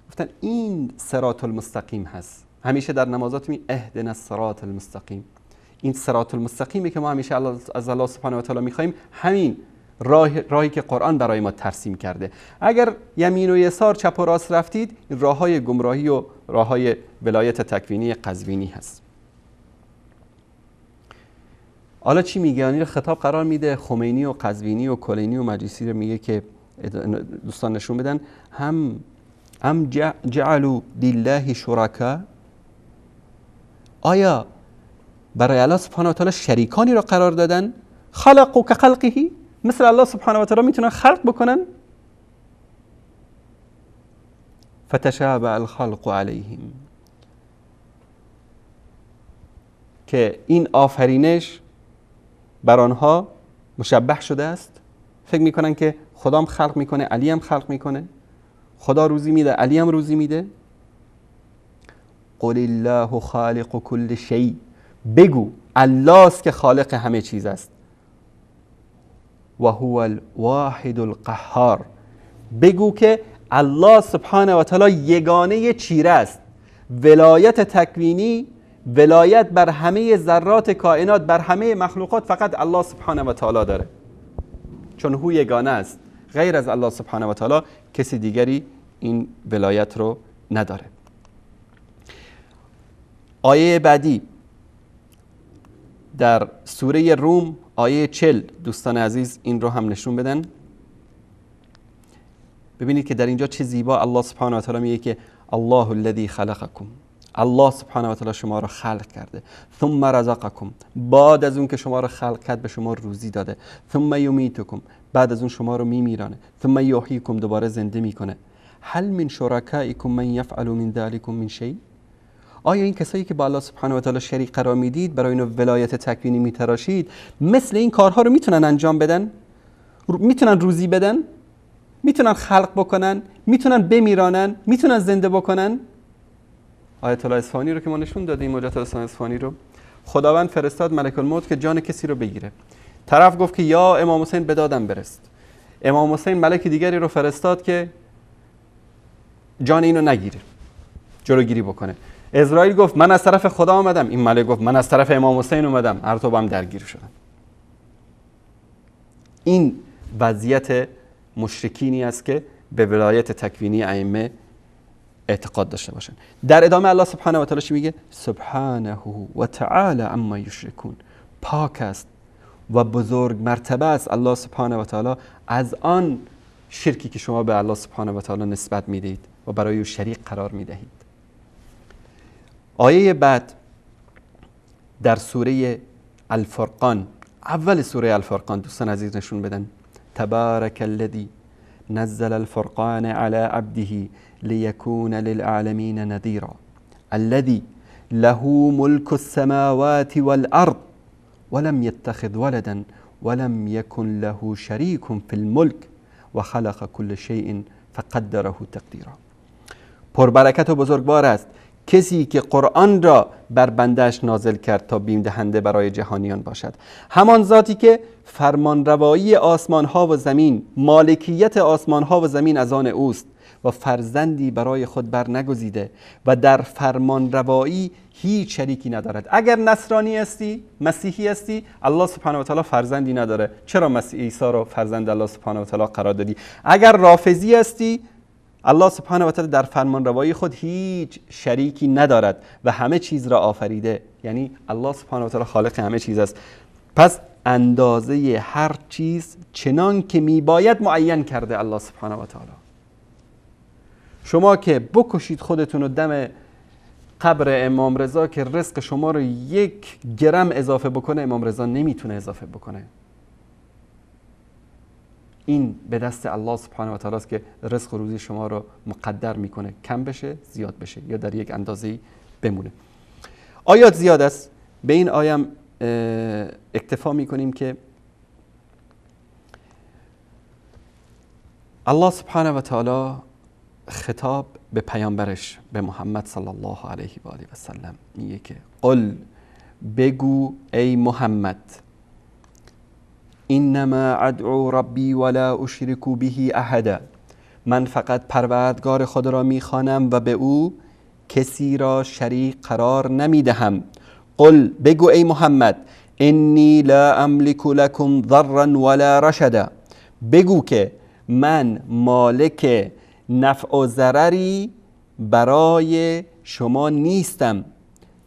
گفتن این صراط المستقیم هست. همیشه در نمازات می اهدنا الصراط المستقیم. این صراط المستقیمی که ما همیشه از الله سبحانه و تعالی میخوایم، همین راهی که قرآن برای ما ترسیم کرده. اگر یمین و یسار، چپ و راست رفتید، این راههای گمراهی و راههای ولایت تکوینی قزوینی هست. حالا چی میگه؟ یعنی خطاب قرار میده خمینی و قزوینی و کلینی و مجلسی رو، میگه که دوستان نشون بدن هم جعلوا لله شرکا، آیا برای الله سبحانه و تعالی شریکانی را قرار دادن؟ خلقوا کخلقه، مثل الله سبحانه و تعالی میتونن خلق بکنن؟ فتشابه الخلق علیهم، که این آفرینش بر آنها مشبه شده است. فکر میکنن که خدا هم خلق میکنه، علی هم خلق میکنه، خدا روزی میده، علی هم روزی میده. قل الله خالق کل شیء، بگو الله است که خالق همه چیز است. و هو الواحد القهار، بگو که الله سبحانه و تعالی یگانه چیره است. ولایت تکوینی، ولایت بر همه ذرات کائنات، بر همه مخلوقات فقط الله سبحانه و تعالی داره، چون هو یگانه است. غیر از الله سبحانه و تعالی کسی دیگری این ولایت رو نداره. آیه بعدی در سوره روم آیه 40، دوستان عزیز این رو هم نشون بدن. ببینید که در اینجا چه زیبا الله سبحانه و تعالی میگه که الله الذی خلقکم، الله سبحانه و تعالی شما را خلق کرده، ثم رزقکم، بعد از اون که شما را خلق کرد به شما روزی داده، ثم یمیتکم، بعد از اون شما رو میمیرانه، ثم یحییکم، دوباره زنده میکنه. هل من شرکائکم من یفعل من ذلکم من شیء، آیا این کسایی که با الله سبحانه و تعالی شریک قرار میدید، برای اینو ولایت تکوینی میتراشید، مثل این کارها رو میتونن انجام بدن؟ میتونن روزی بدن؟ میتونن خلق بکنن؟ میتونن بمیرانن؟ میتونن زنده بکنن؟ آیت الله اصفهانی رو که ما نشون دادیم، مجدد اصفهانی رو، خداوند فرستاد ملک الموت که جان کسی رو بگیره. طرف گفت که یا امام حسین به دادم برست. امام حسین ملک دیگری رو فرستاد که جان اینو نگیره، جلوگیری بکنه. اسرائیل گفت من از طرف خدا آمدم، این ملک گفت من از طرف امام حسین اومدم، هر دو با هم درگیر شدن. این وضعیت مشرکینی است که به ولایت تکوینی ائمه اعتقاد داشته باشن. در ادامه الله سبحانه و تعالی میگه سبحانه و تعالی عما یشرکون، پاک است و بزرگ مرتبه است الله سبحانه و تعالی از آن شرکی که شما به الله سبحانه و تعالی نسبت میدهید و برای او شریک قرار میدهید. آیه بعد در سوره الفرقان، اول سوره الفرقان، دوستان عزیز نشون بدن تبارک الذی نزل الفرقان على عبده ليكون للعالمين نذيرا الذي له ملك السماوات والأرض ولم يتخذ ولدا ولم يكن له شريك في الملك وخلق كل شيء فقدره تقديرا. پربرکت و بزرگوار است کسی که قرآن را بر بنده‌اش نازل کرد تا بیم دهنده برای جهانیان باشد. همان ذاتی که فرمانروایی آسمان ها و زمین، مالکیت آسمان ها و زمین از آن اوست و فرزندی برای خود بر نگزیده و در فرمانروایی هیچ شریکی ندارد. اگر نصرانی هستی، مسیحی هستی، الله سبحانه و تعالی فرزندی نداره، چرا مسیح عیسی را فرزند الله سبحانه و تعالی قرار دادی؟ اگر رافضی هستی، الله سبحانه و تعالی در فرمانروایی خود هیچ شریکی ندارد و همه چیز را آفریده. یعنی الله سبحانه و تعالی خالق همه چیز است. پس اندازه هر چیز چنان که میباید معین کرده الله سبحانه و تعالی. شما که بکشید خودتون رو دم قبر امام رضا که رزق شما رو 1 گرم اضافه بکنه، امام رضا نمیتونه اضافه بکنه. این به دست الله سبحانه و تعالی است که رزق و روزی شما رو مقدر میکنه، کم بشه، زیاد بشه یا در یک اندازه‌ای بمونه. آیات زیاد است. به این آیم اکتفا میکنیم که الله سبحانه و تعالی خطاب به پیامبرش به محمد صلی الله علیه و آله و سلم میگه که قل، بگو ای محمد، انما ادعو ربی ولا اشرک به احدا، من فقط پروردگار خود را میخوانم و به او کسی را شریک قرار نمیدهم. قل، بگو ای محمد، انی لا املک لکم ضرا ولا رشدا، بگو که من مالک نفع و ضرری برای شما نیستم،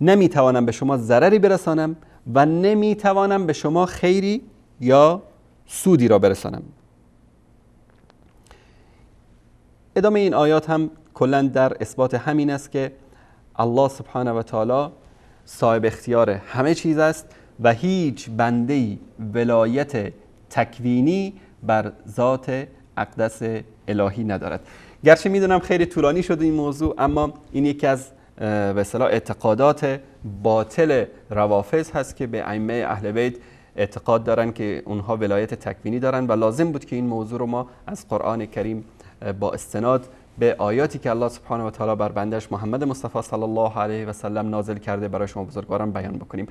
نمیتوانم به شما ضرری برسانم و نمیتوانم به شما خیری یا سودی را برسانم. ادامه این آیات هم کلاً در اثبات همین است که الله سبحانه و تعالی صاحب اختیار همه چیز است و هیچ بنده‌ای ولایت تکوینی بر ذات اقدس الهی ندارد. گرچه میدونم خیلی طولانی شد این موضوع، اما این یکی از به اصطلاح اعتقادات باطل روافض هست که به ائمه اهل بیت اعتقاد دارن که اونها ولایت تکوینی دارن و لازم بود که این موضوع رو ما از قرآن کریم با استناد به آیاتی که الله سبحانه و تعالی بر بندش محمد مصطفی صلی الله علیه و سلم نازل کرده برای شما بزرگواران بیان بکنیم.